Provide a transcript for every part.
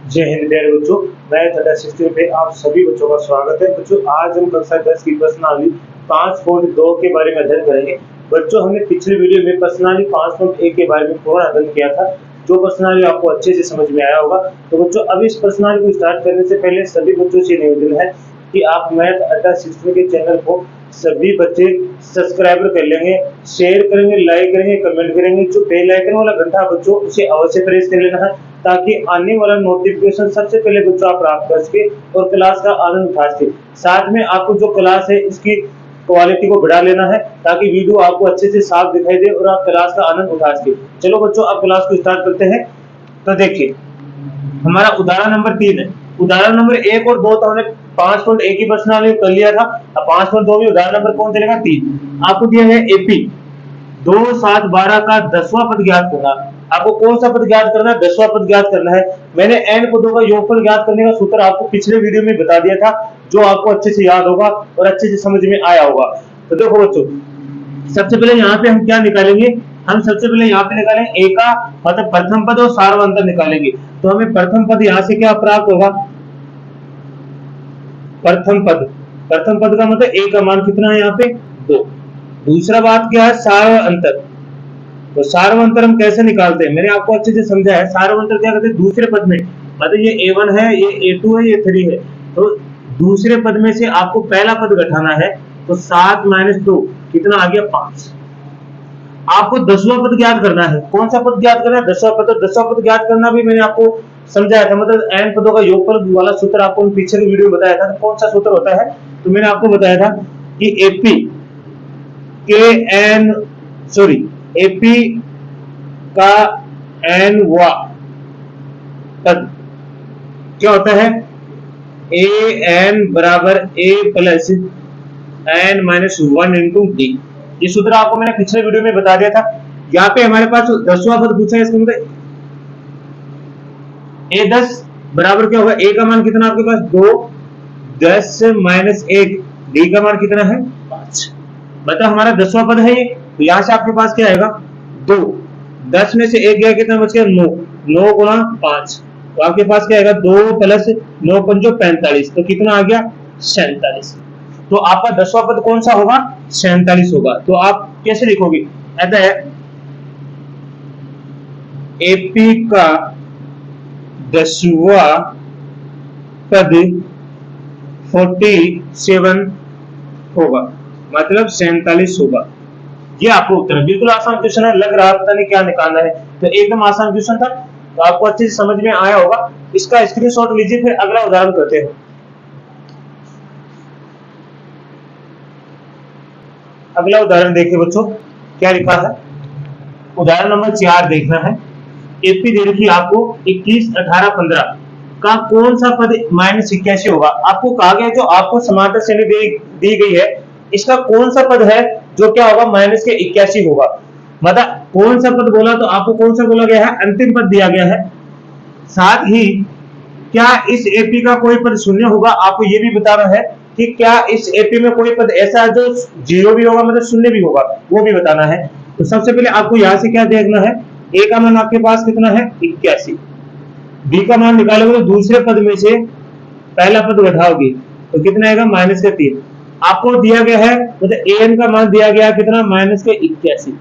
जय हिंद प्यारे बच्चों। मैं तथा सिस्टम पे आप सभी बच्चों का स्वागत है। बच्चों आज हम कक्षा 10 की प्रश्नावली 5.2 के बारे में अध्ययन करेंगे। बच्चों हमने पिछले वीडियो में प्रश्नावली 5.1 के बारे में पूर्ण अध्ययन किया था, जो प्रश्नावली आपको अच्छे से समझ में आया होगा। तो बच्चों अब इस प्रश्नावली को स्टार्ट करने से पहले सभी बच्चों से निवेदन है कि आप मैथ अड्डा सिस्टम के चैनल को सभी बच्चे सब्सक्राइब कर लेंगे, शेयर करेंगे, लाइक करेंगे, कमेंट करेंगे। जो बेल आइकन वाला घंटा बच्चों उसे अवश्य प्रेस कर लेना है, ताकि आने वाला नोटिफिकेशन सबसे पहले बच्चों आप प्राप्त कर सके और क्लास का आनंद उठा सके। साथ में आपको जो क्लास है इसकी क्वालिटी को बढ़ा लेना है, ताकि वीडियो आपको अच्छे से साफ दिखाई दे और आप क्लास का आनंद उठा सके। चलो बच्चों अब क्लास को स्टार्ट करते हैं। तो देखिए हमारा उदाहरण नंबर 3 है। उदाहरण नंबर 1 और 2 तो हमने 5.1 की प्रश्नावली कर लिया था। अब 5.2 में उदाहरण नंबर कौन चलेगा? 3। आपको दिया है एपी 2, 7, 12 का 10वां पद ज्ञात करना। आपको कौन सा पद ज्ञात करना है? 10वां पद ज्ञात करना है। मैंने n पदों का योगफल ज्ञात करने का सूत्र आपको पिछले वीडियो में बता दिया था, जो आपको अच्छे से याद होगा और अच्छे से समझ में आया होगा। तो देखो बच्चों, सबसे पहले यहाँ पे हम क्या निकालेंगे? हम सबसे पहले यहाँ पे निकालेंगे ए का मतलब प्रथम पद और सार्वंतर निकालेंगे। तो हमें प्रथम पद यहाँ से क्या प्राप्त होगा? प्रथम पद का मतलब ए का मान कितना है? यहाँ पे 2। दूसरा बात क्या है? सार्वंतर। तो सार्वंतर हम कैसे निकालते हैं? मैंने आपको अच्छे से समझा है। सार्वंतर क्या करते हैं? दूसरे पद में, मतलब ये A1 है, ये A2 है, ये 3 है, तो दूसरे पद में से आपको पहला पद घटाना है। तो 7 - 2 कितना आ गया? 5। आपको 10वां पद ज्ञात करना है। कौन सा पद ज्ञात करना है? 10वां पद। 10वां पद ज्ञात करना भी मैंने आपको समझाया था, मतलब n पदों का योगफल वाला सूत्र आपको पीछे की वीडियो में बताया था। तो कौन सा सूत्र होता है? तो मैंने आपको बताया था कि एपी का nवां पद क्या होता है? an बराबर a plus n - 1 into D. ये सूत्र आपको मैंने पिछले वीडियो में बता दिया था। यहाँ पे हमारे पास 10वां पद पूछा है, इसका मतलब a10 बराबर क्या होगा? a का मान कितना आपके पास? 2, 10 - 1, d का मान कितना है? 5। मतलब हमारा 10वां पद है ये। तो यहाँ से आपके पास क्या आएगा? 2, 10 में से 1 गया, कितना बच गया? 9। 9 गुना 5, तो आपके पास क्या आएगा? 2 प्लस 9 पंजो 45, तो कितना आ गया? 47। तो आपका 10वां पद कौन सा होगा? 47 होगा। तो आप कैसे लिखोगे? अतः एपी का 10वां पद 47 होगा, मतलब 47 होगा। ये आपको उत्तर बिल्कुल आसान क्वेश्चन है। लग रहा पता नहीं क्या निकालना है, तो एकदम आसान क्वेश्चन था। तो आपको अच्छे से समझ में आया होगा। इसका स्क्रीनशॉट लीजिए, फिर अगला उदाहरण करते हैं। अगला उदाहरण देखिए बच्चों, क्या लिखा है? उदाहरण नंबर 4 देखना है। एपी दे रखी आपको 21, 18, 15 का कौन सा पद -81 होगा? आपको कहा गया जो आपको समांतर श्रेणी दी गई है, इसका कौन सा पद है जो क्या होगा? -81 होगा। मतलब कौन सा पद बोला, तो आपको कौन सा बोला गया है? अंतिम पद दिया गया है। साथ ही क्या इस एपी का कोई पद शून्य होगा? आपको ये भी बताना है कि क्या इस एपी में कोई पद ऐसा है जो 0 भी होगा, मतलब शून्य भी होगा, वो भी बताना है। तो सबसे पहले आपको यहाँ से क्या देखना है? ए का मान आपके पास कितना है? 81। बी का मान निकालोगे तो दूसरे पद में से पहला पद घटाओगे तो कितना आएगा? -3। आपको दिया गया है, मतलब एन का मान दिया गया कितना? -81,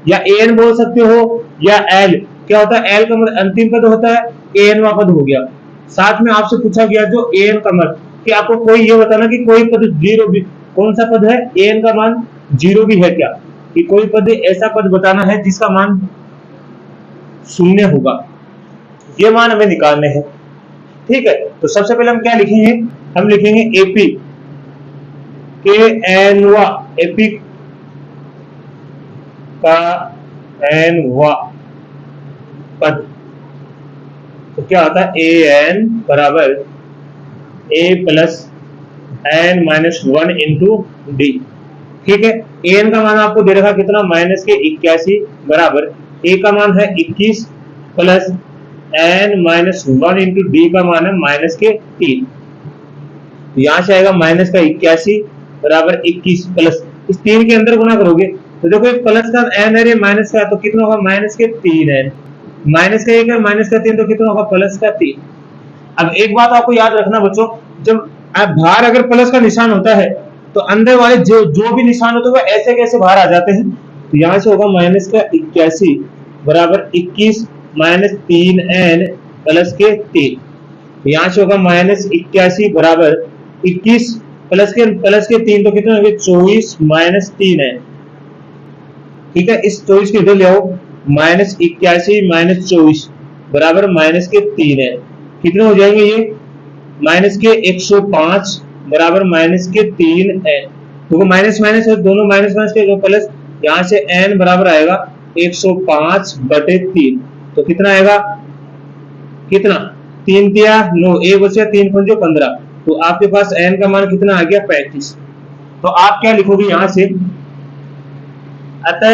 या एन बोल सकते हो या एल। क्या होता है? एल का मतलब अंतिम पद होता है, एन वा पद हो गया। साथ में आपसे पूछा गया जो एन का मान, कि आपको कोई ये बताना कि कोई पद 0 भी, कौन सा पद है? एन का मान 0 भी है क्या? कि कोई पद ऐसा पद बताना है जिसका मान शून्य होगा। ये मान हमें निकालने हैं, ठीक है। तो सबसे पहले हम क्या लिखेंगे? हम लिखेंगे एपी के एनवा, एपी का एनवा पद। तो क्या होता है? ए एन बराबर a plus n - 1 into D, ठीक है। एन का मान आपको दे रखा कितना? -81 बराबर a का मान है 21 प्लस n - 1 इंटू डी का मान है -3। तो यहां से आएगा -81 बराबर 21 प्लस इस 3 के अंदर गुना करोगे तो देखो प्लस का n है, माइनस का, तो कितना होगा? -3n। माइनस का 1 है, -3, तो कितना होगा? +3। अब एक बात आपको याद रखना बच्चों, जब बाहर अगर प्लस का निशान होता है तो अंदर वाले जो भी निशान होते हैं वो ऐसे कैसे बाहर आ जाते हैं। तो यहाँ से होगा माइनस का 81 बराबर 21 माइनस 3n प्लस के 3। यहाँ से होगा माइनस 81 बराबर 21 प्लस के 3 तो कितने होंगे 24 माइनस 3n। ठीक है, इस 24 को इधर ले आओ, माइनस 81 माइनस 24 बराबर माइनस के 3n। कितने हो जाएंगे ये माइनस के 105 बराबर माइनस के 3n। तो माइनस माइनस है, दोनों माइनस माइनस के प्लस, यहाँ से n बराबर आएगा 105 बटे 3। तो कितना आएगा, कितना 3 दिया 9, 1 बचा 3 पंजो 15। तो आपके पास n का मान कितना आ गया 35। तो आप क्या लिखोगे यहां से, अतः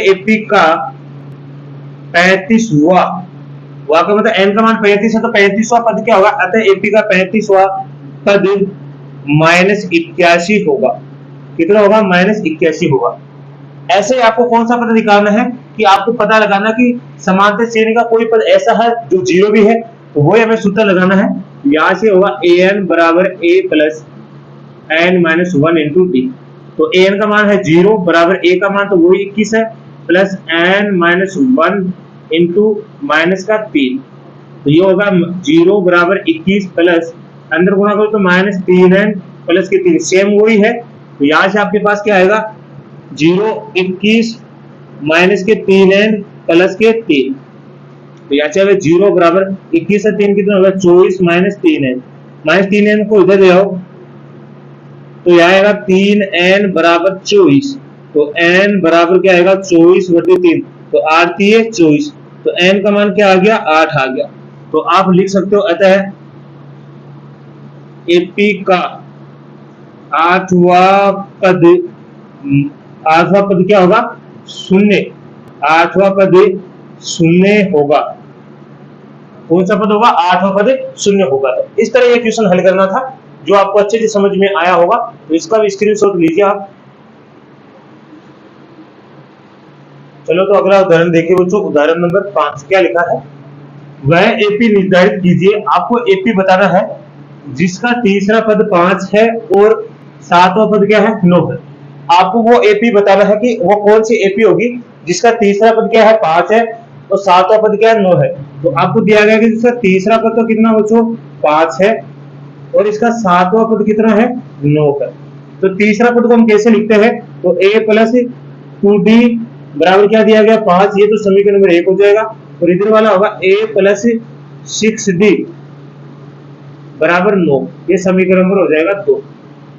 एपी का 35वां, का मतलब n का मान 35 है तो 35वां पद क्या होगा, अतः एपी का 35वां पद माइनस 81 होगा। कितना होगा माइनस 81 होगा। ऐसे ही आपको कौन सा पद निकालना है कि आपको पता लगाना कि समांतर श्रेणी का कोई पद ऐसा है जो जीरो भी है, तो वो हमें सूत्र लगाना है। यहां से होगा an बराबर a plus n minus 1 into D. तो an का मान है 0 बराबर a का मान तो वही 21 है plus n minus 1 into minus का 3। तो ये होगा 0 बराबर 21 प्लस अंदर गुणा करो तो माइनस 3n प्लस के 3, सेम वही है। तो यहां से आपके पास क्या आएगा 0 21 माइनस के 3n प्लस के 3। तो यहाँ से 0 बराबर 21 से 3 कितना होगा 24 माइनस 3n, माइनस 3n को इधर ले आओ तो यहाँ आएगा 3n बराबर 24। तो n बराबर क्या आएगा 24 बटे 3, तो 8 3 24। तो n का मान क्या आ गया 8 आ गया। तो आप लिख सकते हो अतः एपी का 8वां पद क्या होगा शून्य, 8वां पद शून्य होगा। कौन सा पद होगा 8वां पद शून्य होगा। तो इस तरह ये क्वेश्चन हल करना था जो आपको अच्छे से समझ में आया होगा। तो इसका भी स्क्रीनशॉट लीजिए आप। चलो तो अगला उदाहरण देखिए बच्चों, उदाहरण नंबर 5 क्या लिखा है, वह एपी निर्धारित कीजिए। आपको एपी बताना है जिसका तीसरा पद 5 है और 7वां पद क्या है 9 है। आपको वो एपी बताना है कि वो कौन सी एपी होगी जिसका तीसरा पद क्या है 5 है और 7वां पद क्या है 9 है। तो आपको दिया गया कि जिसका तीसरा पद तो कितना बच्चों 5 है और इसका 7वां पद कितना है 9 है। तो तीसरा पद को हम कैसे लिखते हैं, तो a प्लस 2d बराबर क्या दिया गया 5, ये तो समीकरण नंबर 1 हो जाएगा। और इधर वाला होगा a प्लस 6d बराबर 9, ये समीकरण नंबर हो जाएगा 2।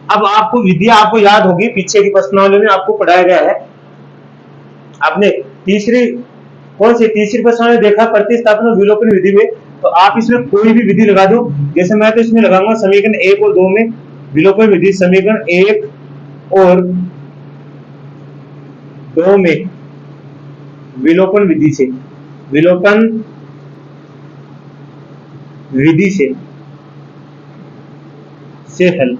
अब आपको विधियां आपको याद होगी, पीछे की प्रश्नावली में आपको पढ़ाया गया है। आपने तीसरी प्रश्नावली देखा प्रतिस्थापन विलोपन विधि में, तो आप इसमें कोई भी विधि लगा दो। जैसे मैं तो इसमें लगाऊंगा समीकरण 1 और 2 में विलोपन विधि, समीकरण 1 और 2 में विलोपन विधि से हल।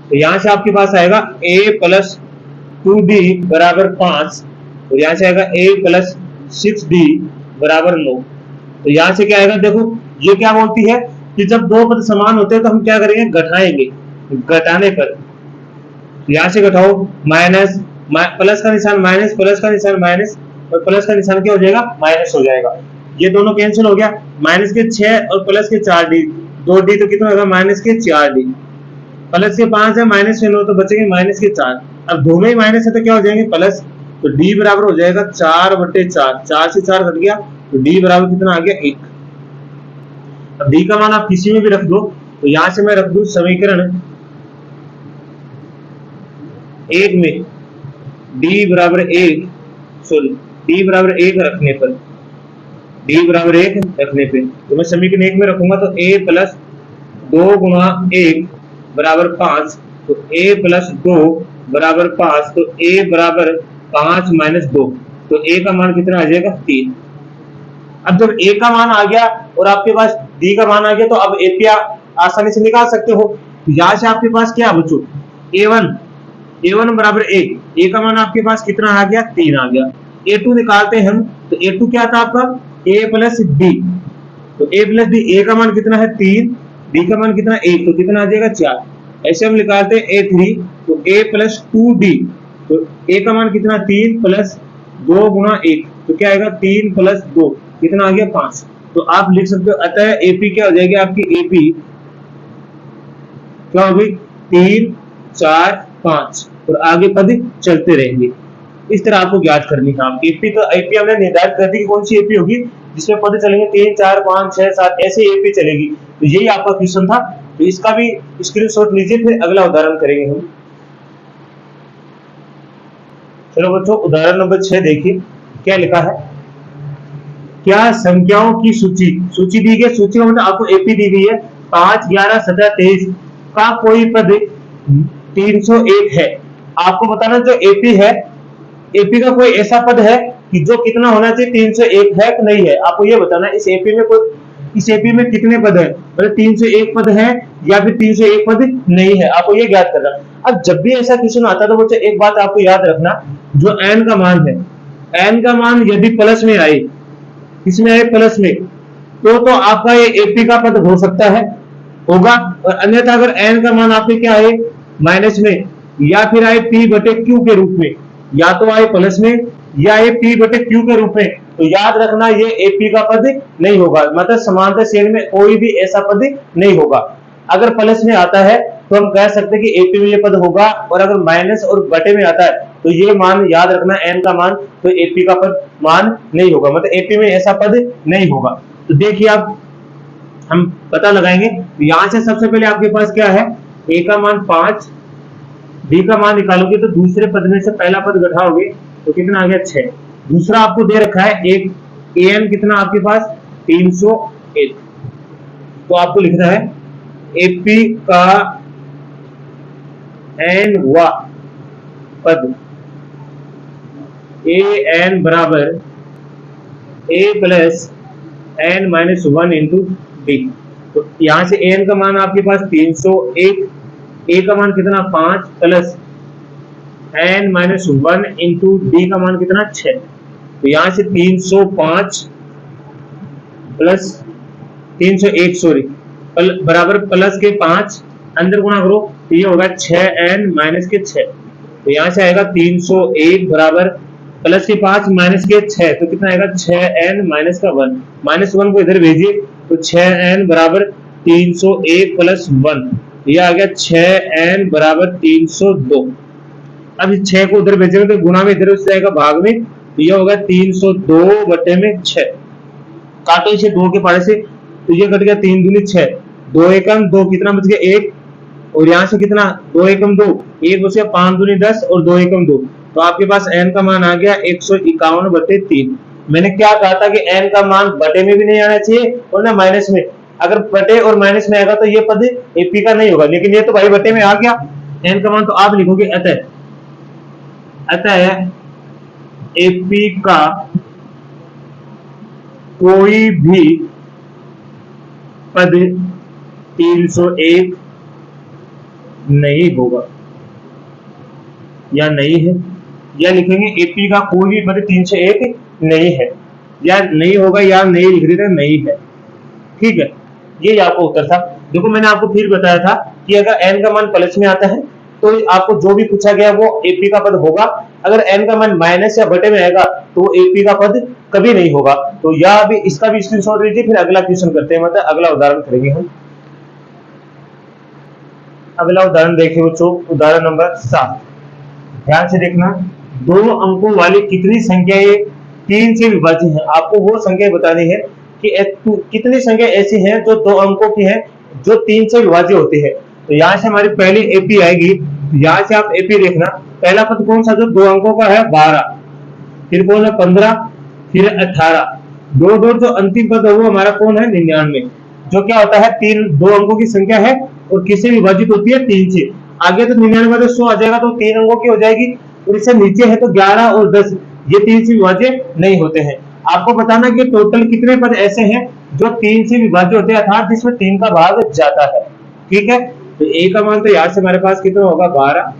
तो यहां से आपके पास आएगा a प्लस 2d बराबर 5 और यहां से आएगा a प्लस 6d बराबर 9। तो यहां से क्या आएगा, देखो ये क्या बोलती है कि जब दो पद समान होते हैं तो हम क्या करेंगे घटाएंगे। घटाने पर यहां से घटाओ माइनस, प्लस का निशान माइनस, प्लस का निशान माइनस और प्लस का निशान क्या हो जाएगा माइनस हो जाएगा। ये दोनों कैंसिल हो गया, माइनस के 6 और प्लस के 4d, 2d तो कितना होगा माइनस के 4d, प्लस के 5 है माइनस के 9 तो बचेंगे माइनस के 4। अब दोनों ही माइनस है तो क्या हो जाएंगे प्लस, तो d बराबर हो जाएगा 4 बटे 4, 4 से 4 घट गया तो d बराबर कितना आ गया 1। अब d का मान आप किसी में भी रख दो, तो यहां से मैं रख दूं समीकरण 1 में d बराबर 1, सॉरी d बराबर 1 रखने पर, d बराबर 1 रखने पे तो मैं समीकरण 1 में रखूंगा तो a प्लस 2 गुणा 1 बराबर 5, तो a प्लस 2 बराबर 5, तो a बराबर 5 माइनस 2, तो a का मान कितना आ जाएगा 3। अब जब a का मान आ गया और आपके पास d का मान आ गया तो अब AP आसानी से निकाल सकते हो। यहां से आपके पास क्या बच्चों a1 बराबर 1, a का मान आपके पास कितना आ गया 3 आ गया। A2 निकालते हैं हम, तो A2 क्या था आपका A प्लस B, तो A प्लस B, A का मान कितना है 3, B का मान कितना 1, तो कितना आ जाएगा 4। ऐसे हम निकालते हैं A3, तो A प्लस 2D, तो A का मान कितना 3 प्लस 2 गुना 1, तो क्या आएगा 3 प्लस 2, कितना आ गया 5। तो आप लिख सकते हो, अतः AP क्या हो जाएगी आपकी, AP क्या होगी 3 4 5, और आगे पद चलते रहेंगे। इस तरह आपको ज्ञात करनी है। आप एपी, तो एपी हमने निर्धारित कर दी कि कौन सी एपी होगी जिसमें पद चलेंगे 3 4 5 6 7, ऐसे एपी चलेगी। तो यही आपका क्वेश्चन था, तो इसका भी स्क्रीनशॉट लीजिए, फिर अगला उदाहरण करेंगे हम। चलो बच्चों, उदाहरण नंबर 6 देखिए क्या लिखा है। क्या संख्याओं की सूची दी गई, सूची का मतलब आपको एपी दी गई है 5 11 17 23 का कोई पद 301 है। आपको बताना जो एपी है, एपी का कोई ऐसा पद है कि जो कितना होना चाहिए 301 है कि नहीं है, आपको ये बताना है। इस एपी में कोई, इस एपी में कितने पद है, मतलब 301 पद है या फिर 301 पद नहीं है, आपको ये ज्ञात करना। अब जब भी ऐसा क्वेश्चन आता है तो बच्चों एक बात आपको याद रखना, जो एन का मान है, एन का मान यदि प्लस में आए, इसमें आए प्लस में, तो आपका ये एपी का पद हो सकता है, होगा। और अन्यथा अगर एन का मान आपके क्या आए माइनस में, या फिर आए पी बटे क्यू के रूप में, या तो आए प्लस में या ये पी बटे क्यू के रूप में, तो याद रखना ये एपी का पद नहीं होगा, मतलब समांतर श्रेणी में कोई भी ऐसा पद नहीं होगा। अगर प्लस में आता है तो हम कह सकते हैं कि एपी में ये पद होगा, और अगर माइनस और बटे में आता है तो ये मान याद रखना एन का मान, तो एपी का पद मान नहीं होगा, मतलब एपी में ऐसा पद नहीं होगा। तो देखिए आप, हम पता लगाएंगे। यहां से सबसे पहले आपके पास क्या है, ए का मान 5, बी का मान निकालोगे तो दूसरे पद में से पहला पद घटाओगे तो कितना आ गया 6। दूसरा आपको दे रखा है एक एन कितना आपके पास 301, तो आपको लिखना है एपी का एन वा पद ए एन बराबर A plus N minus 1 into D. तो यहां से एन का मान आपके पास 301, ए का मान कितना 5 plus N minus 1 into d का मान कितना 6। तो यहां से 305 प्लस 301 सॉरी बराबर प्लस के 5 अंदर गुणा करो तो ये होगा 6n माइनस के 6। तो यहां से आएगा 301 बराबर प्लस के 5 माइनस के 6, तो कितना आएगा 6n माइनस का 1, माइनस 1 को इधर भेजिए तो 6n बराबर 301 प्लस 1, ये आ गया 6n बराबर 302। अब इस 6 को उधर भेजेंगे तो गुणा में इधर उससे आएगा भाग में, तो ये होगा 302 बटे में 6। काटो इसे 2 के पारे से, तो ये कट गया 3 दूनी 6, 2 एकम 2, कितना बच गया 1, और यहाँ से कितना 2 एकम 2, 1 बच गया 5 दूनी 10 और 2 एकम 2, तो आपके पास n का मान आ गया 151 बटे 3। मैंने क्या कहा था कि n का मान बटे में भी नहीं आना चाहिए और ना माइनस में, अगर बटे और माइनस में आएगा तो ये पद एपी का नहीं होगा, लेकिन ये तो भाई बटे में आ गया n का मान, तो आप लिखोगे अतः एपी का कोई भी पद 301 नहीं होगा या नहीं है, या लिखेंगे एपी का कोई भी पद 301 नहीं है, या नहीं होगा या नहीं लिख देते नहीं है। ठीक है, ये आपको उत्तर था। देखो मैंने आपको फिर बताया था कि अगर n का मान प्लस में आता है तो आपको जो भी पूछा गया वो एपी का पद होगा, अगर n का मान माइनस या बटे में आएगा तो एपी का पद कभी नहीं होगा। तो यह भी, इसका भी स्क्रीनशॉट लीजिए, फिर अगला क्वेश्चन करते हैं, मतलब अगला उदाहरण करेंगे हम। अगला उदाहरण देखिए बच्चों, उदाहरण नंबर 7, ध्यान से देखना। 2 अंकों वाली कितनी संख्याएं 3 से विभाज्य हैं। आपको वो संख्या बतानी है कि कितनी संख्या ऐसी हैं जो 2 अंकों की हैं जो 3 से विभाज्य होती है। तो यहाँ से हमारी पहली एपी आएगी, यहाँ से आप एपी देखना। पहला पद कौन सा जो 2 अंकों का है 12, फिर कौन है 15, फिर 18, 2 जो अंतिम पद है वो हमारा कौन है 99, जो क्या होता है 2 अंकों की संख्या है और किससे विभाजित होती है 3 से। आगे तो 99 में 100 आ जाएगा तो 3 अंकों की हो जाएगी, और इससे नीचे है तो 11 और 10 ये 3 से विभाज्य नहीं होते हैं। आपको बताना कि टोटल कितने पद ऐसे हैं जो 3 से विभाज्य होते हैं, अर्थात जिसमें 3 का भाग जाता है। ठीक है, तो ए का मान तो यहाँ से हमारे पास कितना होगा 12,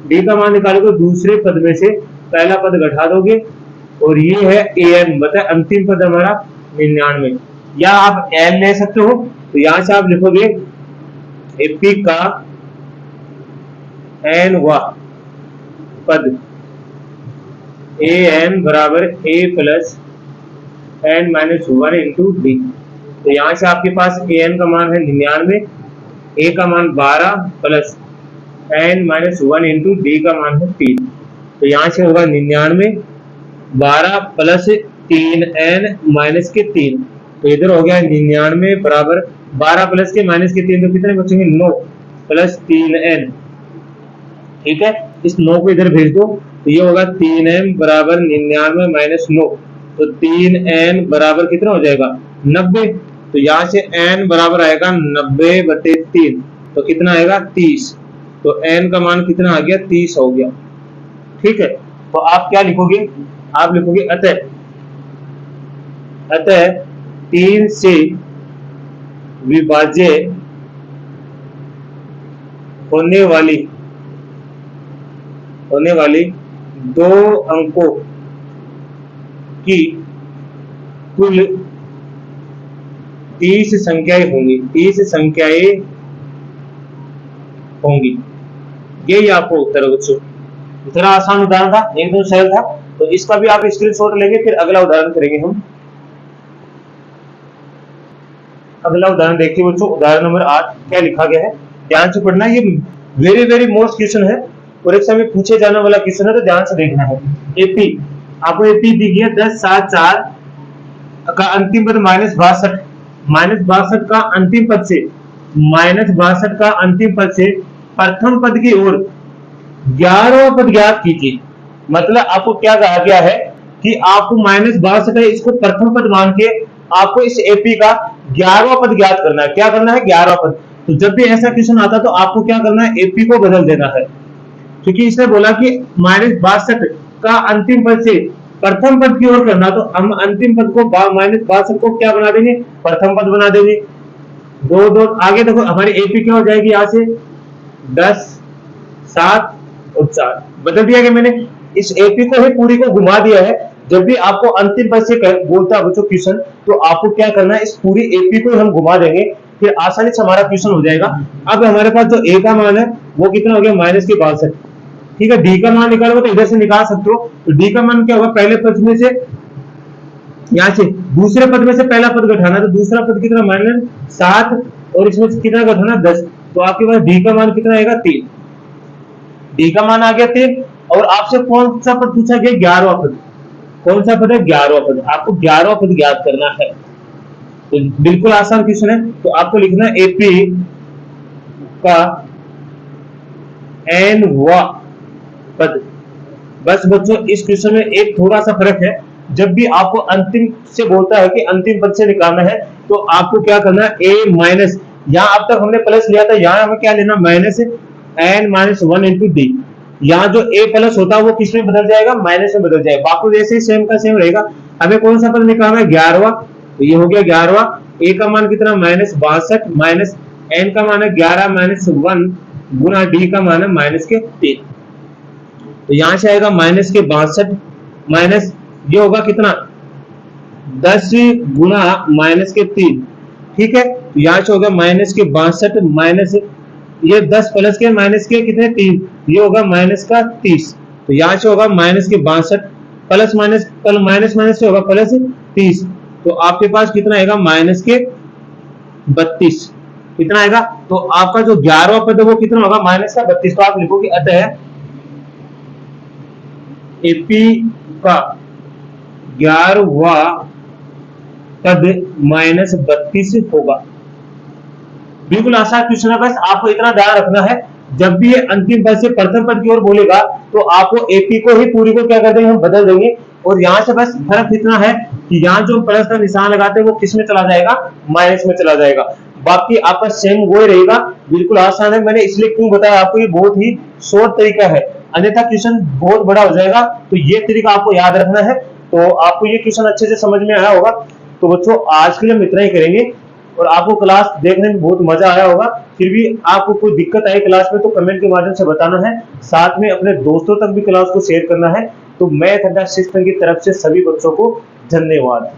डी का मान निकालोगे दूसरे पद में से पहला पद घटा दोगे और ये है an, मतलब अंतिम पद हमारा 99। या आप n ले सकते हो, तो यहां से आप लिखोगे एपी का nवा पद an बराबर a plus n minus 1 into D. तो यहां से आपके पास an का मान है 99, a का मान 12 plus n minus 1 into d का मान है 3। तो यहां से होगा 99 12 प्लस 3n माइनस के 3। तो इधर हो गया 99 बराबर 12 प्लस के माइनस के 3, तो कितने बचेंगे 9 प्लस 3n। ठीक है, इस 9 को इधर भेज दो, तो ये होगा 3n बराबर 99 माइनस 9। तो 3n बराबर कितना हो जाएगा 90। तो यहाँ से n बराबर आएगा 90/3, तो कितना आएगा 30। तो n का मान कितना आ गया 30 हो गया। ठीक है, तो आप क्या लिखोगे, आप लिखोगे अतः 3 से विभाज्य होने वाली 2 अंकों की कुल 30 संख्याएं होंगी, 30 संख्याएं होंगी। यही आपको उत्तर है बच्चों। इतना आसान उदाहरण था, एकदम सरल था। तो इसका भी आप स्क्रीनशॉट लेंगे, फिर अगला उदाहरण करेंगे हम। अगला उदाहरण देखिए बच्चों, उदाहरण नंबर 8 क्या लिखा गया है, ध्यान से पढ़ना। ये वेरी वेरी मोस्ट क्वेश्चन है, परीक्षा में पूछे जाने वाला क्वेश्चन है, तो ध्यान से देखना है। एपी, आपको एपी दी गई है 10 7 4 का अंतिम पद -62, -62 का अंतिम पद से -62 का अंतिम पद से प्रथम पद की ओर 11वां पद ज्ञात कीजिए। मतलब आपको क्या कहा गया है कि आपको -62 है, इसको प्रथम पद मान के आपको इस एपी का 11वां पद ज्ञात करना है। क्या करना है 11वां पद। तो जब भी ऐसा क्वेश्चन आता है तो आपको क्या करना है, एपी को बदल देना है, क्योंकि इसने बोला कि -62 का अंतिम पद से प्रथम पद की ओर करना, तो हम अंतिम पद को -62 को क्या बना देंगे, प्रथम पद बना देंगे। 2 2 आगे देखो, हमारी एपी क्या हो जाएगी, यहां से 10 7 और 4 बदल दिया गया मैंने। इस एपी को ही पूरी को घुमा दिया है। जब भी आपको अंतिम पद से बोलता है बच्चों क्वेश्चन, तो आपको क्या करना है, इस पूरी एपी को हम घुमा देंगे, फिर आसानी से हमारा क्वेश्चन हो जाएगा। अब हमारे पास जो ए का मान है वो कितना हो गया -62। ठीक है, डी का मान निकालोगे तो इधर से निकाल सकते हो। तो डी का मान क्या होगा, पहले पद में से, यहां से दूसरे पद में से पहला पद घटाना, तो दूसरा पद कितना -7 और इसमें से कितना घटाना 10। तो आपके पास डी का मान कितना आएगा 3। डी का मान आ गया 3। और आपसे कौन सा पद पूछा गया, 11वां पद। कौन सा पद है, 11वां पद। आपको 11वां पद ज्ञात करना है। तो बिल्कुल आसान क्वेश्चन है। तो आपको लिखना है एपी का nवां पद। बस बच्चों, इस क्वेश्चन में एक थोड़ा सा फर्क है। जब भी आपको अंतिम से बोलता है कि अंतिम पद से निकालना है, तो आपको क्या करना है, a माइनस, यहाँ अब तक हमने प्लस लिया था, यहाँ हमें क्या लेना, -n-1 इंटू डी। यहाँ जो a प्लस होता है वो किस में बदल जाएगा, माइनस में बदल जाएगा। बाकी वैसे ही सेम का सेम रहेगा। हमें कौन सा पद निकालना है, 11वां। तो ये हो गया 11वां। a का मान कितना -62 माइनस n का मान है 11-1 गुना डी का मान है -3। तो यहां से आएगा -62 माइनस ये होगा कितना 10 गुना -3। ठीक है, तो यहां से होगा -62 माइनस ये 10 प्लस के माइनस के कितने 3, ये होगा -30। तो यहां से होगा -62 प्लस माइनस माइनस से होगा +30। तो आपके पास कितना आएगा -32। कितना आएगा, तो आपका जो 11वां पद है वो कितना होगा -32। तो आप लिखोगे अतः एपी का 11वां पद -32 होगा। बिल्कुल आसान क्वेश्चन है। बस आपको इतना ध्यान रखना है, जब भी ये अंतिम पद से प्रथम पद की ओर बोलेगा, तो आपको एपी को ही पूरी को क्या कर देंगे, हम बदल देंगे। और यहाँ से बस फर्क इतना है कि यहाँ जो प्लस का निशान लगाते हैं वो किस में चला जाएगा, माइनस में चला जाएगा। बाकी आपका सेम वो रहेगा। बिल्कुल आसान है। मैंने इसलिए क्यों बताया आपको, ये बहुत ही शॉर्ट तरीका है, अन्यथा क्वेश्चन बहुत बड़ा हो जाएगा। तो ये तरीका आपको याद रखना है। तो आपको ये क्वेश्चन अच्छे से समझ में आया होगा। तो बच्चों, आज के लिए हम इतना ही करेंगे, और आपको क्लास देखने में बहुत मजा आया होगा। फिर भी आपको कोई दिक्कत आई क्लास में तो कमेंट के माध्यम से बताना है। साथ में अपने दोस्तों तक भी क्लास को शेयर करना है। तो मैथ अड्डा सिस्टम की तरफ से सभी बच्चों को धन्यवाद।